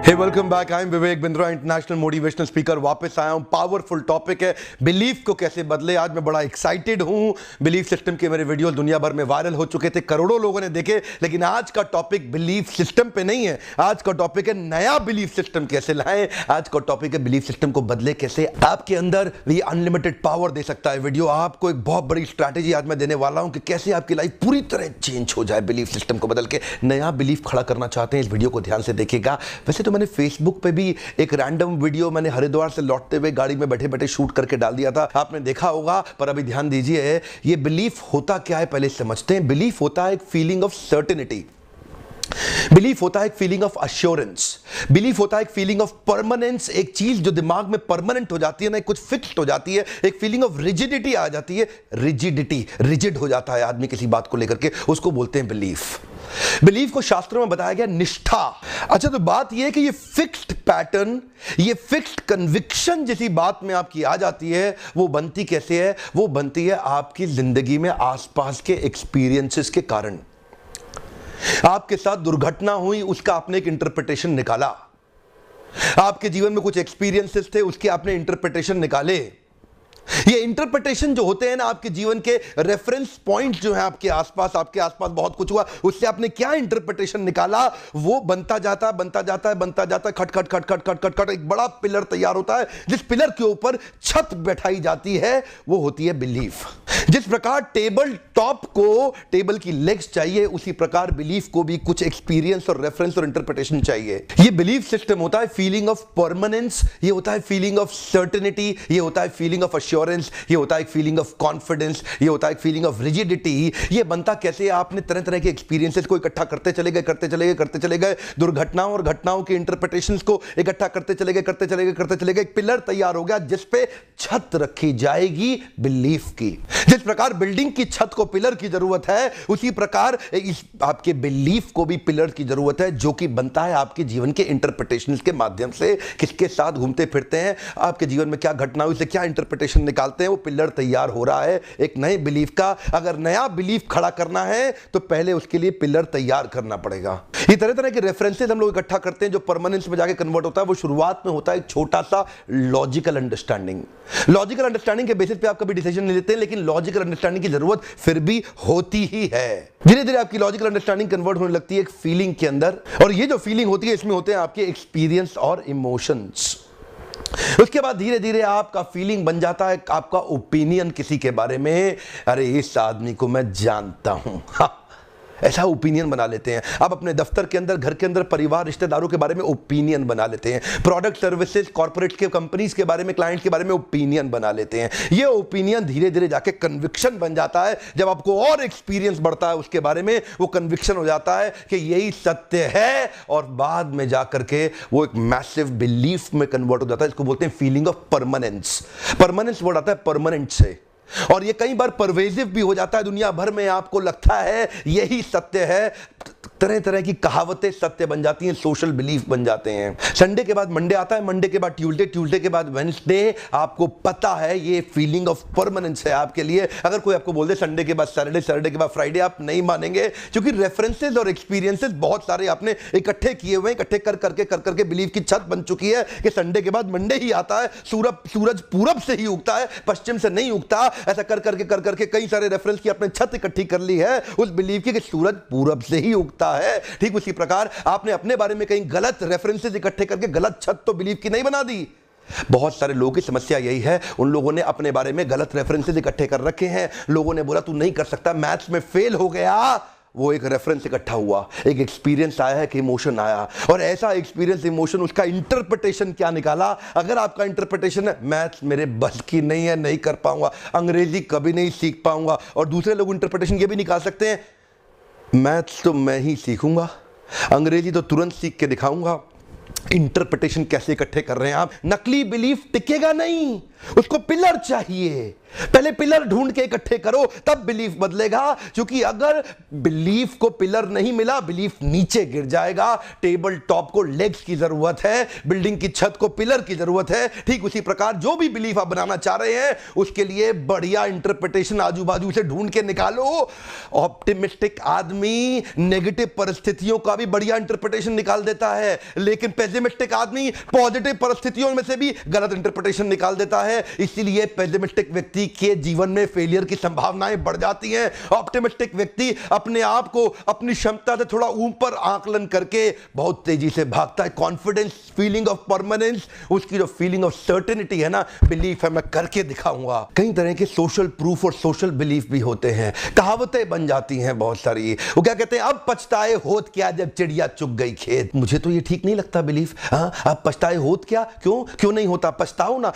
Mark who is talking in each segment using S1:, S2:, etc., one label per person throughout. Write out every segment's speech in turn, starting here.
S1: Hey welcome back, I am Vivek Bindra, international motivational speaker. वापस आया हूं। पावरफुल टॉपिक है बिलीफ को कैसे बदले। आज मैं बड़ा एक्साइटेड हूं। बिलीफ सिस्टम के मेरे वीडियो दुनिया भर में वायरल हो चुके थे, करोड़ों लोगों ने देखे, लेकिन आज का टॉपिक बिलीफ सिस्टम पे नहीं है। आज का टॉपिक है नया बिलीफ सिस्टम कैसे लाएं। आज का टॉपिक है बिलीफ सिस्टम को बदले कैसे। आपके अंदर ये अनलिमिटेड पावर दे सकता है वीडियो। आपको एक बहुत बड़ी स्ट्रैटेजी आज मैं देने वाला हूं कि कैसे आपकी लाइफ पूरी तरह चेंज हो जाए बिलीफ सिस्टम को बदल के। नया बिलीफ खड़ा करना चाहते हैं, इस वीडियो को ध्यान से देखिएगा। वैसे तो मैंने फेसबुक पे भी एक रैंडम वीडियो मैंने हरिद्वार से लौटते हुए गाड़ी में बैठे बैठे शूट करके डाल दिया था, आपने देखा होगा। पर अभी ध्यान दीजिए, ये बिलीफ होता क्या है पहले समझते हैं। बिलीफ होता है एक फीलिंग ऑफ सर्टेनिटी, बिलीफ होता है एक फीलिंग ऑफ अश्योरेंस, बिलीफ होता है एक फीलिंग ऑफ परमानेंस। एक चीज जो दिमाग में परमानेंट हो जाती है ना, कुछ फिक्स्ड हो जाती है, एक फीलिंग ऑफ रिजिडिटी आ जाती है। रिजिडिटी, रिजिड हो जाता है आदमी किसी बात को लेकर के, उसको बोलते हैं बिलीफ। बिलीफ को शास्त्रों में बताया गया निष्ठा। अच्छा, तो बात यह है कि ये फिक्स्ड पैटर्न, ये फिक्स्ड कन्विक्शन जैसी बात में आपकी आ जाती है, वो बनती कैसे है? वो बनती है आपकी जिंदगी में आसपास के एक्सपीरियंसेस के कारण। आपके साथ दुर्घटना हुई, उसका आपने एक इंटरप्रिटेशन निकाला। आपके जीवन में कुछ एक्सपीरियंसेस थे, उसके आपने इंटरप्रिटेशन निकाले। ये इंटरप्रिटेशन जो होते हैं ना, आपके जीवन के रेफरेंस पॉइंट जो है आपके आसपास बहुत कुछ हुआ, उससे आपने क्या इंटरप्रिटेशन निकाला, वो बनता जाता है, खट खट खट खट खट खट खट एक बड़ा पिलर तैयार होता है। जिस पिलर के ऊपर छत बैठाई जाती है वो होती है बिलीफ। जिस प्रकार टेबल टॉप को टेबल की लेग्स चाहिए, उसी प्रकार बिलीफ को भी कुछ एक्सपीरियंस और रेफरेंस और इंटरप्रिटेशन चाहिए। ये बिलीफ सिस्टम होता है फीलिंग ऑफ परमानेंस, ये होता है फीलिंग ऑफ सर्टेनिटी, ये होता है फीलिंग ऑफ अश्योरेंस, ये होता है एक फीलिंग ऑफ कॉन्फिडेंस, ये होता है एक फीलिंग ऑफ रिजिडिटी। ये बनता कैसे? आपने तरह तरह के एक्सपीरियंसेस को इकट्ठा करते चले गए, दुर्घटनाओं और घटनाओं के इंटरप्रिटेशंस को इकट्ठा करते चले गए, एक पिलर तैयार हो गया जिस पे छत रखी जाएगी बिलीफ की। जिस प्रकार बिल्डिंग की छत को पिलर की जरूरत है, उसी प्रकार इस आपके बिलीफ को भी पिलर की जरूरत है, जो कि बनता है आपके जीवन के इंटरप्रिटेशंस के माध्यम से। किसके साथ घूमते फिरते हैं, आपके जीवन में क्या घटना हुई, उससे क्या इंटरप्रिटेशन निकालते हैं, वो पिलर तैयार हो रहा है एक नए बिलीफ का। अगर नया बिलीफ खड़ा करना है तो पहले उसके लिए पिलर तैयार करना पड़ेगा। ये तरह तरह के रेफरेंसेस हम लोग इकट्ठा करते हैं जो परमानेंस में जाके कन्वर्ट होता है। वो शुरुआत में होता है एक छोटा सा लॉजिकल अंडरस्टैंडिंग। लॉजिकल अंडरस्टैंडिंग के बेसिस पे आप कभी डिसीजन नहीं लेते, लेकिन लॉजिकल अंडरस्टैंडिंग की जरूरत फिर भी होती ही है। धीरे धीरे आपकी लॉजिकल अंडरस्टैंडिंग कन्वर्ट होने लगती है एक फीलिंग के अंदर, और ये जो फीलिंग होती है इसमें होते हैं आपके एक्सपीरियंस और इमोशंस। उसके बाद धीरे धीरे आपका फीलिंग बन जाता है आपका ओपिनियन किसी के बारे में। अरे इस आदमी को मैं जानता हूं, ऐसा ओपिनियन बना लेते हैं। आप अपने दफ्तर के अंदर, घर के अंदर, परिवार, रिश्तेदारों के बारे में ओपिनियन बना लेते हैं। प्रोडक्ट, सर्विसेज, कॉर्पोरेट के कंपनीज के बारे में, क्लाइंट्स के बारे में ओपिनियन बना लेते हैं। ये ओपिनियन धीरे धीरे जाके कन्विक्शन बन जाता है। जब आपको और एक्सपीरियंस बढ़ता है उसके बारे में, वो कन्विक्शन हो जाता है कि यही सत्य है, और बाद में जाकर के वो एक मैसिव बिलीफ में कन्वर्ट हो जाता है। इसको बोलते हैं feeling of permanence. Permanence word आता है परमानेंट से, और ये कई बार परवेजिव भी हो जाता है। दुनिया भर में आपको लगता है यही सत्य है, तरह तरह की कहावतें सत्य बन जाती हैं, सोशल बिलीफ बन जाते हैं। संडे के बाद मंडे आता है, मंडे के बाद ट्यूसडे, ट्यूसडे के बाद वेडनेसडे। आपको पता है ये फीलिंग ऑफ परमानेंस है आपके लिए। अगर कोई आपको बोल दे संडे के बाद सैटरडे, सैटरडे के बाद फ्राइडे, आप नहीं मानेंगे, क्योंकि रेफरेंसेस और एक्सपीरियंसेस बहुत सारे आपने इकट्ठे किए हुए हैं। इकट्ठे कर करके बिलीफ की छत बन चुकी है कि संडे के बाद मंडे ही आता है। सूरज पूरब से ही उगता है, पश्चिम से नहीं उगता। ऐसा कर करके कई सारे रेफरेंस की आपने छत इकट्ठी कर ली है उस बिलीफ की कि सूरज पूरब से ही उगता है। ठीक उसी प्रकार आपने अपने बारे में कई गलत रेफरेंसेस इकट्ठे करके गलत छत तो बिलीफ की नहीं बना दी। बहुत सारे लोगों की समस्या यही है, उन लोगों ने अपने बारे में गलत रेफरेंसेस इकट्ठे कर रखे हैं। लोगों ने बोला तू नहीं कर सकता, मैथ्स में फेल हो गया, वो एक रेफरेंस इकट्ठा हुआ, एक एक्सपीरियंस आया है कि इमोशन आया, और ऐसा एक्सपीरियंस, इमोशन, उसका इंटरप्रिटेशन क्या निकाला। अगर आपका इंटरप्रिटेशन है मैथ्स मेरे बस की नहीं है, नहीं कर पाऊंगा, अंग्रेजी कभी नहीं सीख पाऊंगा, और दूसरे लोग इंटरप्रिटेशन ये भी निकाल सकते हैं मैथ्स तो मैं ही सीखूंगा, अंग्रेजी तो तुरंत सीख के दिखाऊंगा। इंटरप्रिटेशन कैसे इकट्ठे कर रहे हैं आप? नकली बिलीफ टिकेगा नहीं। उसको पिलर चाहिए। पहले पिलर ढूंढ के इकट्ठे करो, तब बिलीफ बदलेगा। क्योंकि अगर बिलीफ को पिलर नहीं मिला, बिलीफ नीचे गिर जाएगा। टेबल टॉप को लेग्स की जरूरत है, बिल्डिंग की छत को पिलर की जरूरत है। ठीक उसी प्रकार जो भी बिलीफ आप बनाना चाह रहे हैं, उसके लिए बढ़िया इंटरप्रिटेशन आजू बाजू से ढूंढ के निकालो। ऑप्टिमिस्टिक आदमी नेगेटिव परिस्थितियों का भी बढ़िया इंटरप्रिटेशन निकाल देता है, लेकिन पेसिमिस्टिक आदमी पॉजिटिव परिस्थितियों में से भी गलत इंटरप्रिटेशन निकाल देता है। इसीलिए पेसिमिस्टिक व्यक्ति के जीवन में फेलियर की संभावनाएं बढ़ जाती हैं। ऑप्टिमिस्टिक व्यक्ति अपने आप को अपनी क्षमता से थोड़ा ऊपर आकलन करके बहुत तेजी से भागता है। कॉन्फिडेंस, फीलिंग ऑफ परमानेंस, उसकी जो फीलिंग ऑफ सर्टेनिटी है ना, बिलीफ है मैं करके दिखाऊंगा। कई तरह के सोशल प्रूफ और सोशल बिलीफ भी होते हैं। कहावतें बन जाती हैं बहुत सारी। वो क्या कहते हैं, अब पछताए होत क्या जब चिड़िया चुग गई खेत। मुझे तो ये ठीक नहीं लगता बिलीफ। हाँ, अब पछताए होत क्या, क्यों नहीं होता? पछताओ ना,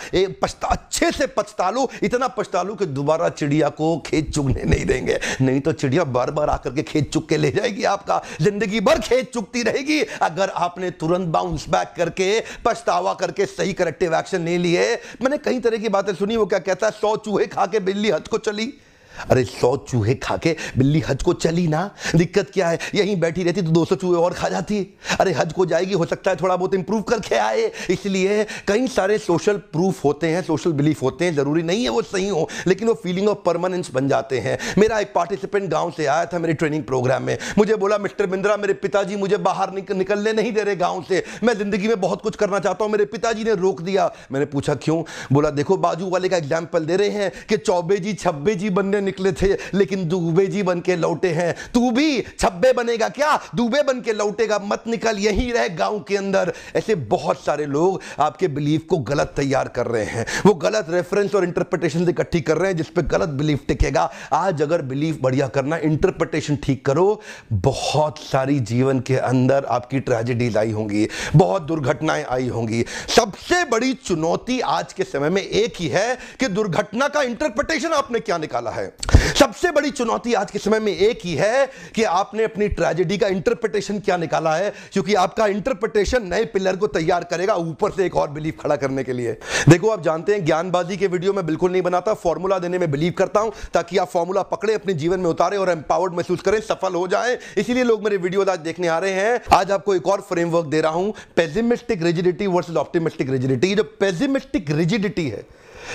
S1: अच्छे से पछता लो, इतना पछता लो कि दोबारा चिड़िया को खेत चुगने नहीं देंगे। नहीं तो चिड़िया बार बार आकर के खेत चुग के ले जाएगी आपका, जिंदगी भर खेत चुगती रहेगी। अगर आपने तुरंत बाउंस बैक करके पछतावा करके सही करेक्टिव एक्शन नहीं लिए। मैंने कई तरह की बातें सुनी। वो क्या कहता है, 100 चूहे खा के बिल्ली हज को चली। अरे 100 चूहे खा के बिल्ली हज को चली ना, दिक्कत क्या है? यहीं बैठी रहती तो 200 चूहे और खा जाती। अरे हज को जाएगी, हो सकता है थोड़ा बहुत इंप्रूव करके आए। इसलिए कई सारे सोशल प्रूफ होते हैं, सोशल बिलीफ होते हैं। जरूरी नहीं है वो सही हो, लेकिन वो फीलिंग ऑफ परमानेंस बन जाते हैं। मेरा एक पार्टिसिपेंट गांव से आया था मेरे ट्रेनिंग प्रोग्राम में। मुझे बोला, मिस्टर बिंद्रा, मेरे पिताजी मुझे बाहर निकलने नहीं दे रहे गाँव से। मैं जिंदगी में बहुत कुछ करना चाहता हूं, मेरे पिताजी ने रोक दिया। मैंने पूछा क्यों? बोला, देखो बाजू वाले का एग्जाम्पल दे रहे हैं कि चौबे जी छब्बे जी बनने निकले थे, लेकिन दूबे जी बन के लौटे हैं। तू भी छब्बे बनेगा क्या? दूबे बन के लौटेगा? मत निकल, यहीं रह गांव के अंदर। ऐसे बहुत सारे लोग आपके बिलीफ को गलत तैयार कर रहे हैं। वो गलत रेफरेंस और इंटरप्रिटेशन से इकट्ठी कर रहे हैं, जिस पे गलत बिलीफ टिकेगा। आज अगर बिलीफ बढ़िया करना, इंटरप्रिटेशन ठीक करो, बहुत सारी जीवन के अंदर आपकी ट्रेजेडीज आई होंगी, बहुत दुर्घटनाएं आई होंगी। सबसे बड़ी चुनौती आज के समय में एक ही है कि दुर्घटना का इंटरप्रिटेशन आपने क्या निकाला है। सबसे बड़ी चुनौती आज के समय में एक ही है कि आपने अपनी ट्रेजेडी का इंटरप्रिटेशन क्या निकाला है। क्योंकि आपका इंटरप्रिटेशन नए पिलर को तैयार करेगा ऊपर से एक और बिलीफ खड़ा करने के लिए। देखो, आप जानते हैं ज्ञानबाजी के वीडियो में बिल्कुल नहीं बनाता, फॉर्मूला देने में बिलीव करता हूं, ताकि आप फॉर्मूला पकड़े, अपने जीवन में उतारे और एम्पावर्ड महसूस करें, सफल हो जाएं। इसीलिए लोग मेरे वीडियो आज देखने आ रहे हैं। आज आपको एक और फ्रेमवर्क दे रहा हूं, pessimistic rigidity versus optimistic rigidity. जो पेसिमिस्टिक रिजिडिटी है,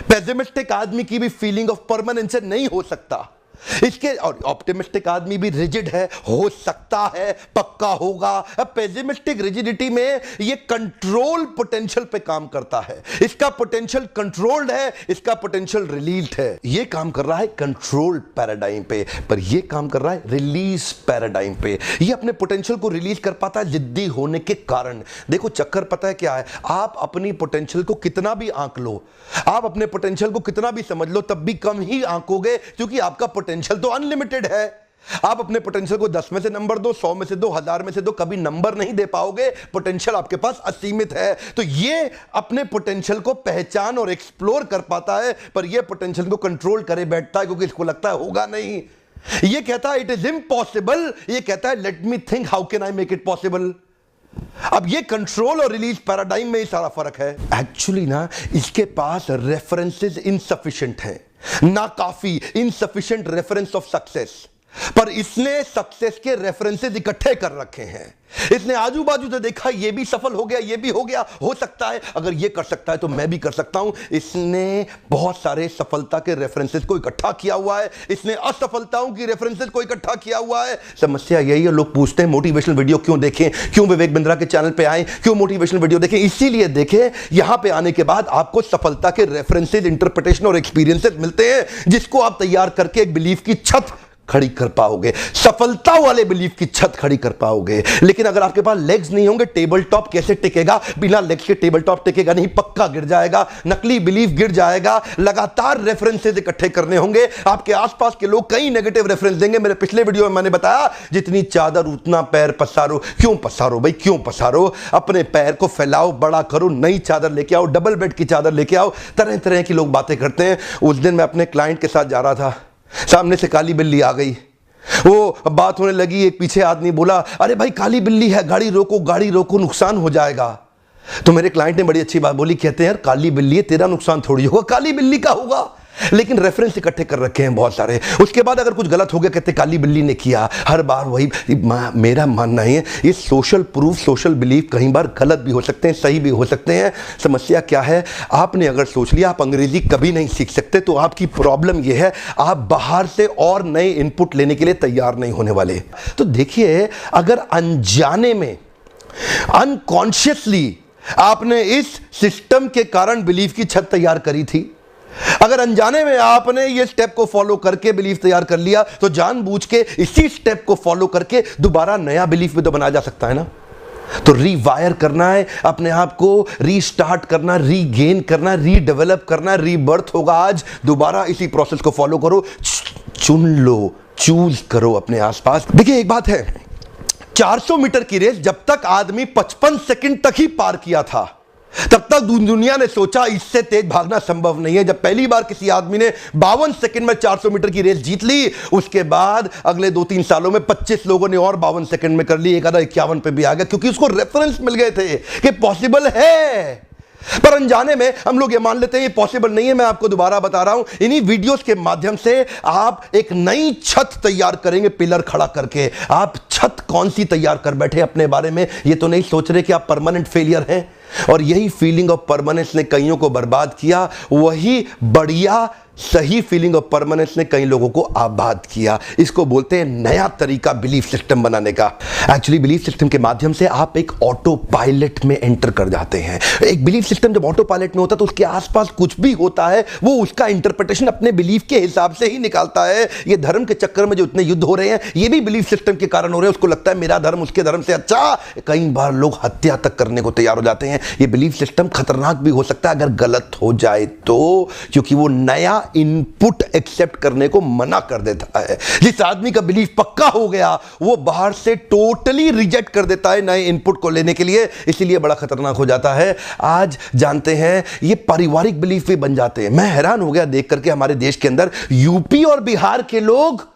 S1: पेसिमिस्टिक आदमी की भी फीलिंग ऑफ परमानेंस से नहीं हो सकता इसके, और ऑप्टिमिस्टिक आदमी भी रिजिड है, हो सकता है, पक्का होगा। अब पेसिमिस्टिक रिजिडिटी में ये कंट्रोल पोटेंशियल पे काम करता है। इसका पोटेंशियल कंट्रोल्ड है, इसका पोटेंशियल रिलीज्ड है। ये काम कर रहा है कंट्रोल पैराडाइम पे, पर ये काम कर रहा है रिलीज पैराडाइम पे। ये अपने पोटेंशियल को रिलीज कर पाता है जिद्दी होने के कारण। देखो चक्कर पता है क्या है, आप अपनी पोटेंशियल को कितना भी आंक लो, आप अपने पोटेंशियल को कितना भी समझ लो, तब भी कम ही आंकोगे, क्योंकि आपका पोटेंशियल तो अनलिमिटेड है। आप अपने पोटेंशियल को 10 में से नंबर दो, 100 में से दो, 1000 में से दो, कभी नंबर नहीं दे पाओगे। पोटेंशियल आपके पास असीमित है। तो ये अपने पोटेंशियल को पहचान और एक्सप्लोर कर पाता है, पर ये पोटेंशियल को कंट्रोल करे बैठता है, क्योंकि इसको लगता है होगा नहीं। ये कहता है इट इज इम्पॉसिबल, ये कहता है let me think how can I make it possible. अब ये कंट्रोल और रिलीज पैराडाइम में ही सारा फर्क है। एक्चुअली ना, इसके पास रेफरेंसेस इनसफिशिएंट हैं, ना काफी, इनसफिशिएंट रेफरेंस ऑफ सक्सेस। पर इसने सक्सेस के रेफरेंसेस इकट्ठे कर रखे हैं। इसने आजू बाजू से देखा, ये भी सफल हो गया, ये भी हो गया, हो सकता है, अगर ये कर सकता है तो मैं भी कर सकता हूं। इसने बहुत सारे सफलता के रेफरेंसेस को इकट्ठा किया हुआ है, इसने असफलताओं की रेफरेंसेस को इकट्ठा किया हुआ है। समस्या यही है, लोग पूछते हैं मोटिवेशनल वीडियो क्यों देखें, क्यों विवेक बिंद्रा के चैनल पे आए, क्यों मोटिवेशनल वीडियो देखें। इसीलिए देखें, यहां पे आने के बाद आपको सफलता के रेफरेंसेस, इंटरप्रिटेशन और एक्सपीरियंसेस मिलते हैं, जिसको आप तैयार करके एक बिलीफ की छत खड़ी कर पाओगे, सफलता वाले बिलीफ की छत खड़ी कर पाओगे। लेकिन अगर आपके पास लेग्स नहीं होंगे, टेबल टॉप कैसे टिकेगा? बिना लेग्स के टेबल टॉप टिकेगा नहीं, पक्का गिर जाएगा, नकली बिलीफ गिर जाएगा। लगातार रेफरेंसेस इकट्ठे करने होंगे। आपके आसपास के लोग कई नेगेटिव रेफरेंस देंगे। मेरे पिछले वीडियो में मैंने बताया, जितनी चादर उतना पैर पसारो। क्यों पसारो भाई, क्यों पसारो? अपने पैर को फैलाओ, बड़ा करो, नई चादर लेके आओ, डबल बेड की चादर लेके आओ। तरह तरह की लोग बातें करते हैं। उस दिन मैं अपने क्लाइंट के साथ जा रहा था, सामने से काली बिल्ली आ गई। वो बात होने लगी, एक पीछे आदमी बोला, अरे भाई काली बिल्ली है, गाड़ी रोको, गाड़ी रोको, नुकसान हो जाएगा। तो मेरे क्लाइंट ने बड़ी अच्छी बात बोली, कहते हैं यार काली बिल्ली है, तेरा नुकसान थोड़ी होगा, काली बिल्ली का होगा। लेकिन रेफरेंस इकट्ठे कर रखे हैं बहुत सारे। उसके बाद अगर कुछ गलत हो गया कहते काली बिल्ली ने किया, हर बार वही। मेरा मानना है ये सोशल प्रूफ, सोशल बिलीफ कई बार गलत भी हो सकते हैं, सही भी हो सकते हैं। समस्या क्या है, आपने अगर सोच लिया आप अंग्रेजी कभी नहीं सीख सकते, तो आपकी प्रॉब्लम यह है आप बाहर से और नए इनपुट लेने के लिए तैयार नहीं होने वाले। तो देखिए, अगर अनजाने में, अनकॉन्शियसली आपने इस सिस्टम के कारण बिलीफ की छत तैयार करी थी, अगर अनजाने में आपने ये स्टेप को फॉलो करके बिलीफ तैयार कर लिया, तो जानबूझ के इसी स्टेप को फॉलो करके दोबारा नया बिलीफ भी तो बनाया जा सकता है ना। तो रीवायर करना है अपने आप को, रीस्टार्ट करना, रीगेन करना, रीडेवलप करना, रीबर्थ होगा आज। दोबारा इसी प्रोसेस को फॉलो करो, चुन लो, चूज करो अपने आसपास। देखिए एक बात है, 400 मीटर की रेस जब तक आदमी 55 सेकंड तक ही पार किया था, तब तक दुनिया ने सोचा इससे तेज भागना संभव नहीं है। जब पहली बार किसी आदमी ने 52 सेकंड में 400 मीटर की रेस जीत ली, उसके बाद अगले 2-3 सालों में 25 लोगों ने और 52 सेकंड में कर ली, एक आधा 51 पे भी आ गया, क्योंकि उसको रेफरेंस मिल गए थे कि पॉसिबल है। पर अनजाने में हम लोग ये मान लेते हैं ये पॉसिबल नहीं है। मैं आपको दोबारा बता रहा हूं, इन्हीं वीडियोस के माध्यम से आप एक नई छत तैयार करेंगे, पिलर खड़ा करके। आप छत कौन सी तैयार कर बैठे अपने बारे में, ये तो नहीं सोच रहे कि आप परमानेंट फेलियर हैं। और यही फीलिंग ऑफ परमानेंस ने कईयों को बर्बाद किया, वही बढ़िया सही फीलिंग ऑफ परमानेंस ने कई लोगों को आबाद किया। इसको बोलते हैं नया तरीका बिलीफ सिस्टम बनाने का। एक्चुअली बिलीफ सिस्टम के माध्यम से आप एक ऑटो पायलट में एंटर कर जाते हैं। एक बिलीफ सिस्टम जब ऑटो पायलट में होता है तो उसके आसपास कुछ भी होता है वो उसका इंटरप्रिटेशन अपने बिलीफ के हिसाब से ही निकालता है। ये धर्म के चक्कर में जो इतने युद्ध हो रहे हैं ये भी बिलीफ सिस्टम के कारण हो रहे हैं। उसको लगता है मेरा धर्म उसके धर्म से अच्छा। कई बार लोग हत्या तक करने को तैयार हो जाते हैं। ये बिलीफ सिस्टम खतरनाक भी हो सकता है अगर गलत हो जाए तो, क्योंकि वो नया इनपुट एक्सेप्ट करने को मना कर देता है। जिस आदमी का बिलीफ पक्का हो गया वो बाहर से टोटली रिजेक्ट कर देता है नए इनपुट को लेने के लिए, इसीलिए बड़ा खतरनाक हो जाता है। आज जानते हैं ये पारिवारिक बिलीफ भी बन जाते हैं। मैं हैरान हो गया देख करके हमारे देश के अंदर यूपी और बिहार के लोग,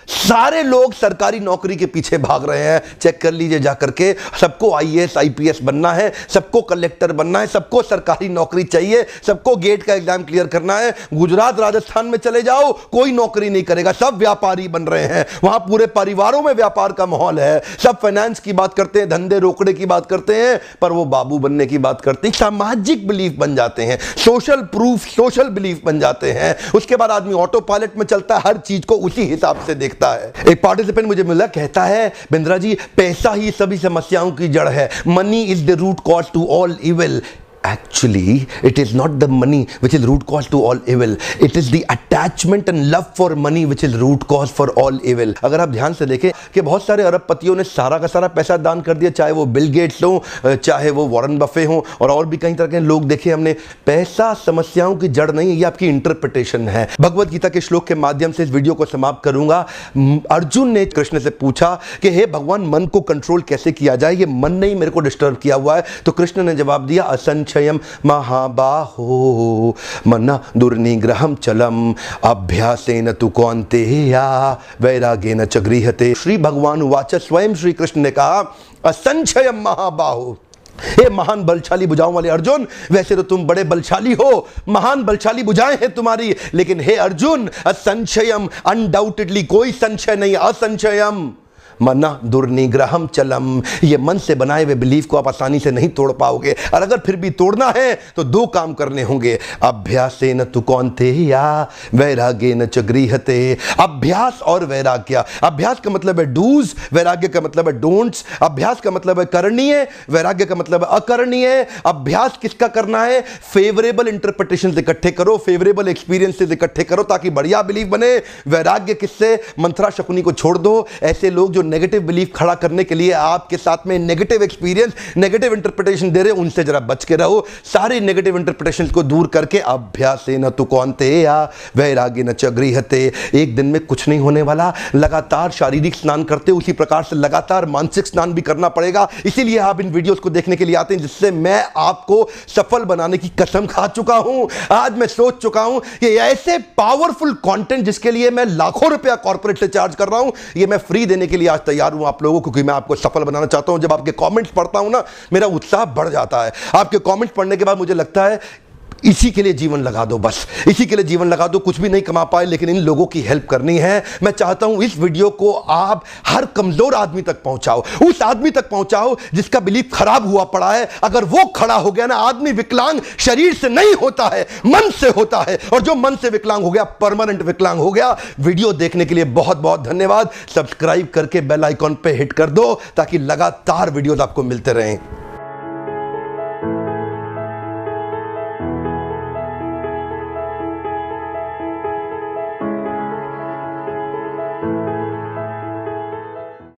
S1: सारे लोग सरकारी नौकरी के पीछे भाग रहे हैं। चेक कर लीजिए जाकर के, सबको आईएएस आईपीएस बनना है, सबको कलेक्टर बनना है, सबको सरकारी नौकरी चाहिए, सबको गेट का एग्जाम क्लियर करना है। गुजरात राजस्थान में चले जाओ कोई नौकरी नहीं करेगा, सब व्यापारी बन रहे हैं। वहां पूरे परिवारों में व्यापार का माहौल है। सब फाइनेंस की बात करते हैं, धंधे रोकड़े की बात करते हैं, पर वो बाबू बनने की बात करते हैं। सामाजिक बिलीफ बन जाते हैं, सोशल प्रूफ, सोशल बिलीफ बन जाते हैं। उसके बाद आदमी ऑटो पायलट में चलता है, हर चीज को उसी हिसाब से देखता है। एक पार्टिसिपेंट मुझे मिला, कहता है बिंद्रा जी पैसा ही सभी समस्याओं की जड़ है, money is the root cause to all evil. Actually, it is not the money which is root cause to all evil. It is the attachment and love for money which is root cause for all evil. अगर आप ध्यान से देखें कि बहुत सारे अरबपतियों ने सारा का सारा पैसा दान कर दिया, चाहे वो बिल गेट्स हो, चाहे वो वॉरेन बफे हो, और भी कई तरह के लोग देखे हमने। पैसा समस्याओं की जड़ नहीं है, ये आपकी इंटरप्रिटेशन है। भगवद गीता के श्लोक के माध्यम से इस वीडियो को समाप्त करूंगा। अर्जुन ने कृष्ण से पूछा कि हे भगवान, मन को कंट्रोल कैसे किया जाए, ये मन ने ही मेरे को डिस्टर्ब किया हुआ है। तो कृष्ण ने जवाब दिया, असंचयम महाबाहो मना दुर्निग्रहम चलम अभ्यासेन तु कौन्तेया वैरागेन च गृह्यते। श्री भगवान उवाच, स्वयं श्री कृष्ण ने कहा असंचयम महाबाहो, हे महान बलशाली भुजाओं वाले अर्जुन, वैसे तो तुम बड़े बलशाली हो, महान बलशाली भुजाएं हैं तुम्हारी, लेकिन हे अर्जुन असंशयम, अनडाउटेडली कोई संशय नहीं, असंशयम मना दुर्निग्रहम चलम, ये मन से बनाए हुए बिलीफ को आप आसानी से नहीं तोड़ पाओगे। और अगर फिर भी तोड़ना है तो दो काम करने होंगे, अभ्यासेन तु कौन्तेया वैराग्येन च गृह्यते। अभ्यास और वैराग्य। अभ्यास का मतलब है डूज, वैराग्य का मतलब है डोंट्स। अभ्यास का मतलब है करणीय, वैराग्य का मतलब है अकरणीय। अभ्यास किसका करना है? फेवरेबल इंटरप्रिटेशन इकट्ठे करो, फेवरेबल एक्सपीरियंसेस इकट्ठे करो ताकि बढ़िया बिलीफ बने। वैराग्य किससे? मंत्रा शकुनी को छोड़ दो। ऐसे लोग जो नेगेटिव बिलीफ खड़ा करने के लिए आपके साथ में नेगेटिव एक्सपीरियंस, नेगेटिव इंटरप्रिटेशन दे रहे, उनसे जरा बच के रहो। सारे नेगेटिव इंटरप्रिटेशन को दूर करके अभ्यासेन तु कौन्तेया वैराग्येन च गृह्यते। एक दिन में कुछ नहीं होने वाला। लगातार शारीरिक स्नान करते उसी प्रकार से लगातार मानसिक स्नान भी करना पड़ेगा। इसीलिए आप इन वीडियोस को देखने के लिए आते हैं, जिससे मैं आपको सफल बनाने की कसम खा चुका हूं। आज मैं सोच चुका हूं कि ऐसे पावरफुल कंटेंट जिसके लिए मैं लाखों रुपया कॉर्पोरेट से चार्ज कर रहा हूं, ये मैं फ्री देने के लिए आज तैयार हूं आप लोगों को, क्योंकि मैं आपको सफल बनाना चाहता हूं। जब आपके कमेंट्स पढ़ता हूं ना, मेरा उत्साह बढ़ जाता है। आपके कमेंट्स पढ़ने के बाद मुझे लगता है इसी के लिए जीवन लगा दो, बस इसी के लिए जीवन लगा दो। कुछ भी नहीं कमा पाए, लेकिन इन लोगों की हेल्प करनी है। मैं चाहता हूं इस वीडियो को आप हर कमजोर आदमी तक पहुंचाओ, उस आदमी तक पहुंचाओ जिसका बिलीफ खराब हुआ पड़ा है। अगर वो खड़ा हो गया ना, आदमी विकलांग शरीर से नहीं होता है, मन से होता है, और जो मन से विकलांग हो गया परमानेंट विकलांग हो गया। वीडियो देखने के लिए बहुत बहुत धन्यवाद। सब्सक्राइब करके बेल आइकॉन पे हिट कर दो ताकि लगातार वीडियोस आपको मिलते रहें।